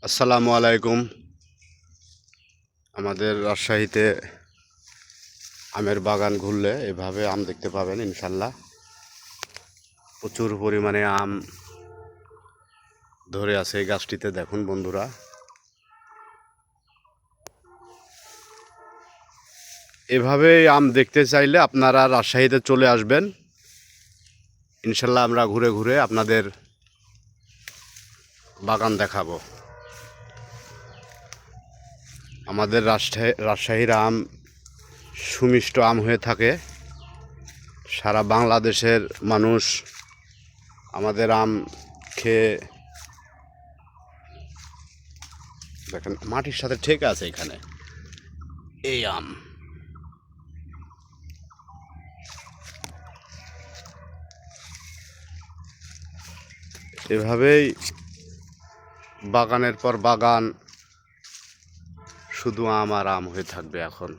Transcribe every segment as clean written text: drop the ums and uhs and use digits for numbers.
আসসালামু আলাইকুম। আমাদের রাজশাহীতে আমের বাগান ঘুরলে এভাবে আম দেখতে পাবেন ইনশাল্লাহ। প্রচুর পরিমাণে আম ধরে আছে এই গাছটিতে, দেখুন বন্ধুরা। এভাবেই আম দেখতে চাইলে আপনারা রাজশাহীতে চলে আসবেন ইনশাল্লাহ। আমরা ঘুরে ঘুরে আপনাদের বাগান দেখাবো। আমাদের রাজশাহীর আম সুমিষ্ট আম হয়ে থাকে। সারা বাংলাদেশের মানুষ আমাদের আম খেয়ে, দেখেন মাটির সাথে ঠেকে আছে এখানে এই আম। এভাবেই বাগানের পর বাগান শুধু আম আর আম হয়ে থাকবে। এখন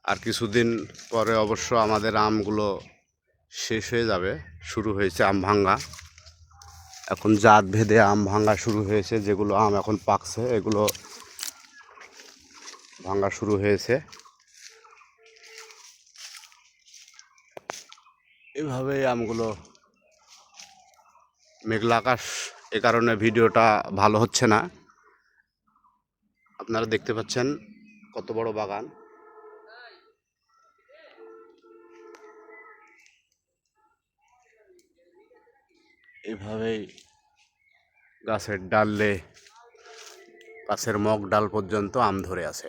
আর কিছুদিন পরে অবশ্য আমাদের আমগুলো শেষ হয়ে যাবে। শুরু হয়েছে আম ভাঙ্গা, এখন জাত ভেদে আম ভাঙ্গা শুরু হয়েছে। যেগুলো আম এখন পাকছে এগুলো ভাঙ্গা শুরু হয়েছে। এভাবেই আমগুলো, মেঘলা আকাশ, এ কারণে ভিডিওটা ভালো হচ্ছে না। আপনারা দেখতে পাচ্ছেন কত বড় বাগান। এভাবেই গাছের ডালে, গাছের মগ ডাল পর্যন্ত আম ধরে আছে।